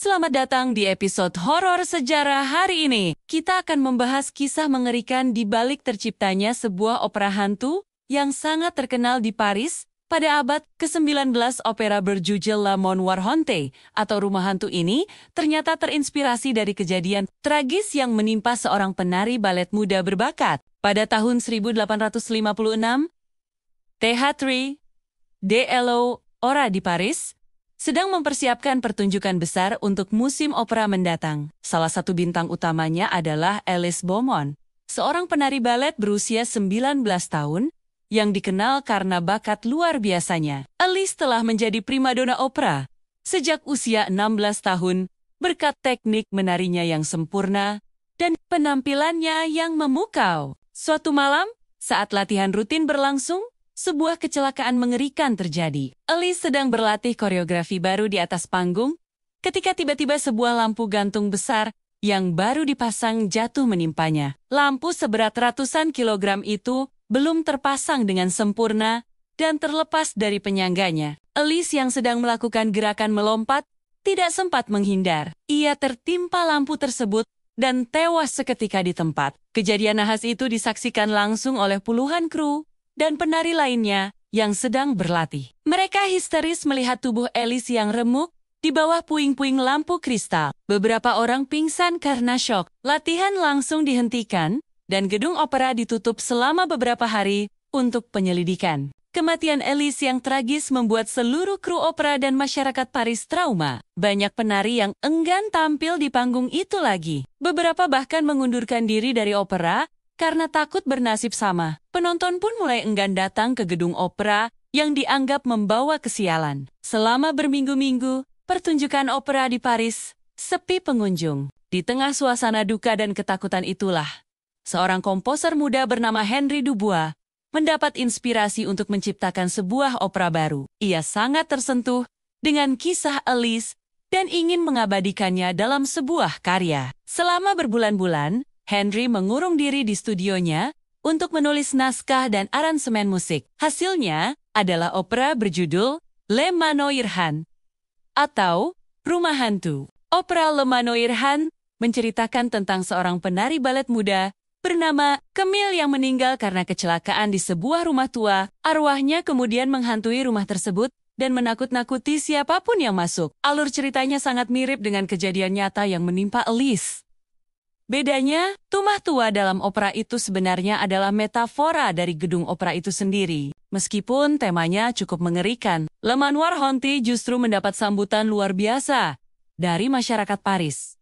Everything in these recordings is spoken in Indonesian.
Selamat datang di episode horor sejarah hari ini. Kita akan membahas kisah mengerikan di balik terciptanya sebuah opera hantu yang sangat terkenal di Paris pada abad ke-19. Opera berjudul Le Manoir Hanté atau Rumah Hantu ini ternyata terinspirasi dari kejadian tragis yang menimpa seorang penari balet muda berbakat. Pada tahun 1856, Théâtre de l'Opéra di Paris sedang mempersiapkan pertunjukan besar untuk musim opera mendatang. Salah satu bintang utamanya adalah Elise Beaumont, seorang penari balet berusia 19 tahun yang dikenal karena bakat luar biasanya. Elise telah menjadi primadona opera sejak usia 16 tahun berkat teknik menarinya yang sempurna dan penampilannya yang memukau. Suatu malam, saat latihan rutin berlangsung, sebuah kecelakaan mengerikan terjadi. Elise sedang berlatih koreografi baru di atas panggung, ketika tiba-tiba sebuah lampu gantung besar yang baru dipasang jatuh menimpanya. Lampu seberat ratusan kilogram itu belum terpasang dengan sempurna dan terlepas dari penyangganya. Elise yang sedang melakukan gerakan melompat tidak sempat menghindar. Ia tertimpa lampu tersebut dan tewas seketika di tempat. Kejadian nahas itu disaksikan langsung oleh puluhan kru dan penari lainnya yang sedang berlatih. Mereka histeris melihat tubuh Elise yang remuk di bawah puing-puing lampu kristal. Beberapa orang pingsan karena syok. Latihan langsung dihentikan dan gedung opera ditutup selama beberapa hari untuk penyelidikan. Kematian Elise yang tragis membuat seluruh kru opera dan masyarakat Paris trauma. Banyak penari yang enggan tampil di panggung itu lagi. Beberapa bahkan mengundurkan diri dari opera karena takut bernasib sama. Penonton pun mulai enggan datang ke gedung opera yang dianggap membawa kesialan. Selama berminggu-minggu, pertunjukan opera di Paris sepi pengunjung. Di tengah suasana duka dan ketakutan itulah, seorang komposer muda bernama Henry Dubois mendapat inspirasi untuk menciptakan sebuah opera baru. Ia sangat tersentuh dengan kisah Elise dan ingin mengabadikannya dalam sebuah karya. Selama berbulan-bulan, Henry mengurung diri di studionya untuk menulis naskah dan aransemen musik. Hasilnya adalah opera berjudul Le Manoir Hanté atau Rumah Hantu. Opera Le Manoir Hanté menceritakan tentang seorang penari balet muda bernama Camille yang meninggal karena kecelakaan di sebuah rumah tua. Arwahnya kemudian menghantui rumah tersebut dan menakut-nakuti siapapun yang masuk. Alur ceritanya sangat mirip dengan kejadian nyata yang menimpa Elise. Bedanya, rumah tua dalam opera itu sebenarnya adalah metafora dari gedung opera itu sendiri. Meskipun temanya cukup mengerikan, Le Manoir Hanté justru mendapat sambutan luar biasa dari masyarakat Paris.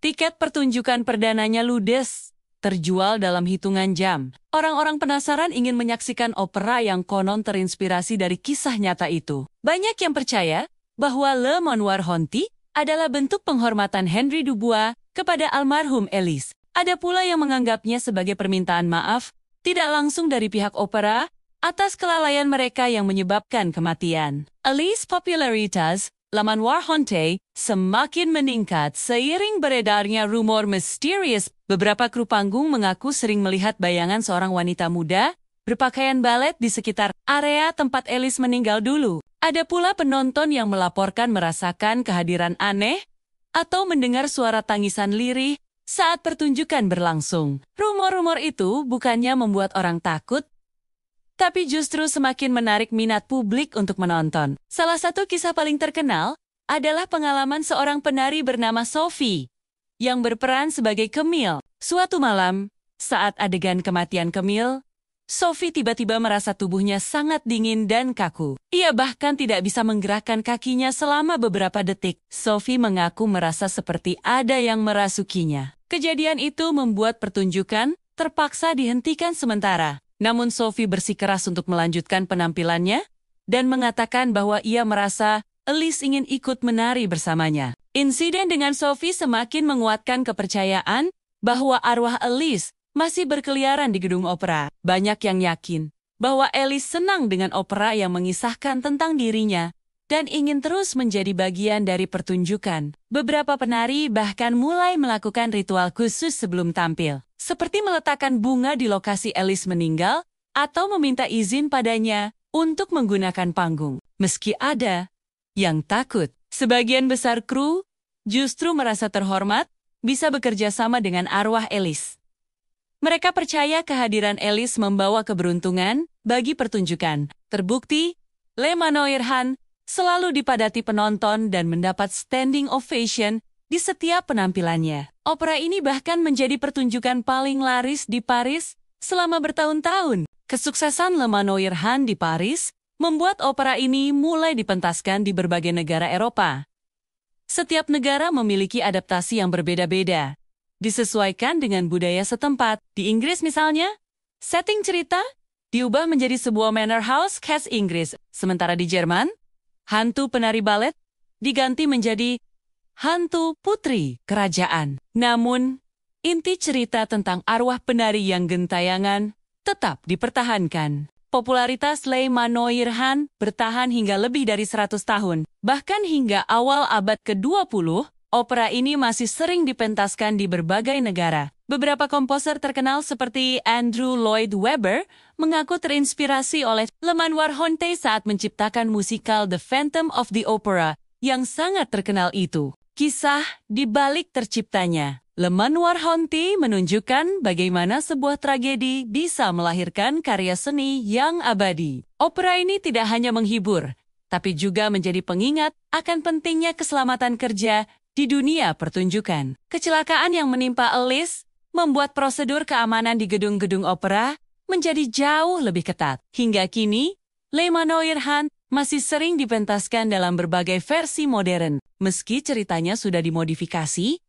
Tiket pertunjukan perdananya ludes, terjual dalam hitungan jam. Orang-orang penasaran ingin menyaksikan opera yang konon terinspirasi dari kisah nyata itu. Banyak yang percaya bahwa Le Manoir Hanté adalah bentuk penghormatan Henry Dubois kepada almarhum Elise. Ada pula yang menganggapnya sebagai permintaan maaf, tidak langsung dari pihak opera, atas kelalaian mereka yang menyebabkan kematian. Elise popularitas Le Manoir Hanté semakin meningkat seiring beredarnya rumor misterius. Beberapa kru panggung mengaku sering melihat bayangan seorang wanita muda berpakaian balet di sekitar area tempat Elise meninggal dulu. Ada pula penonton yang melaporkan merasakan kehadiran aneh atau mendengar suara tangisan lirih saat pertunjukan berlangsung. Rumor-rumor itu bukannya membuat orang takut, tapi justru semakin menarik minat publik untuk menonton. Salah satu kisah paling terkenal adalah pengalaman seorang penari bernama Sophie yang berperan sebagai Camille. Suatu malam, saat adegan kematian Camille, Sophie tiba-tiba merasa tubuhnya sangat dingin dan kaku. Ia bahkan tidak bisa menggerakkan kakinya selama beberapa detik. Sophie mengaku merasa seperti ada yang merasukinya. Kejadian itu membuat pertunjukan terpaksa dihentikan sementara. Namun Sophie bersikeras untuk melanjutkan penampilannya dan mengatakan bahwa ia merasa Elise ingin ikut menari bersamanya. Insiden dengan Sophie semakin menguatkan kepercayaan bahwa arwah Elise masih berkeliaran di gedung opera. Banyak yang yakin bahwa Elise senang dengan opera yang mengisahkan tentang dirinya dan ingin terus menjadi bagian dari pertunjukan. Beberapa penari bahkan mulai melakukan ritual khusus sebelum tampil, seperti meletakkan bunga di lokasi Elise meninggal atau meminta izin padanya untuk menggunakan panggung. Meski ada yang takut, sebagian besar kru justru merasa terhormat bisa bekerja sama dengan arwah Elis. Mereka percaya kehadiran Elis membawa keberuntungan bagi pertunjukan. Terbukti, Le Manoir-han selalu dipadati penonton dan mendapat standing ovation di setiap penampilannya. Opera ini bahkan menjadi pertunjukan paling laris di Paris selama bertahun-tahun. Kesuksesan Le Manoir-han di Paris membuat opera ini mulai dipentaskan di berbagai negara Eropa. Setiap negara memiliki adaptasi yang berbeda-beda, disesuaikan dengan budaya setempat. Di Inggris misalnya, setting cerita diubah menjadi sebuah manor house khas Inggris. Sementara di Jerman, hantu penari balet diganti menjadi hantu putri kerajaan. Namun, inti cerita tentang arwah penari yang gentayangan tetap dipertahankan. Popularitas Le Manoir-han bertahan hingga lebih dari 100 tahun. Bahkan hingga awal abad ke-20, opera ini masih sering dipentaskan di berbagai negara. Beberapa komposer terkenal seperti Andrew Lloyd Webber mengaku terinspirasi oleh Le Manoir-honte saat menciptakan musikal The Phantom of the Opera yang sangat terkenal itu. Kisah di balik terciptanya Le Manoir-honte menunjukkan bagaimana sebuah tragedi bisa melahirkan karya seni yang abadi. Opera ini tidak hanya menghibur, tapi juga menjadi pengingat akan pentingnya keselamatan kerja di dunia pertunjukan. Kecelakaan yang menimpa Elis membuat prosedur keamanan di gedung-gedung opera menjadi jauh lebih ketat. Hingga kini, Le Manoir-han masih sering dipentaskan dalam berbagai versi modern. Meski ceritanya sudah dimodifikasi,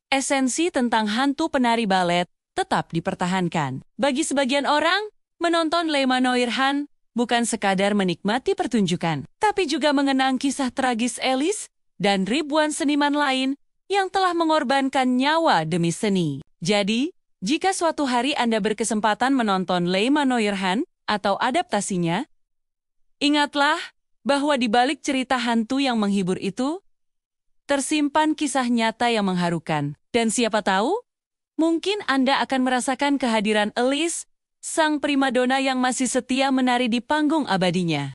esensi tentang hantu penari balet tetap dipertahankan. Bagi sebagian orang, menonton Le Manoir-han bukan sekadar menikmati pertunjukan, tapi juga mengenang kisah tragis Elis dan ribuan seniman lain yang telah mengorbankan nyawa demi seni. Jadi, jika suatu hari Anda berkesempatan menonton Le Manoir-han atau adaptasinya, ingatlah bahwa di balik cerita hantu yang menghibur itu, tersimpan kisah nyata yang mengharukan. Dan siapa tahu, mungkin Anda akan merasakan kehadiran Elis, sang primadona yang masih setia menari di panggung abadinya.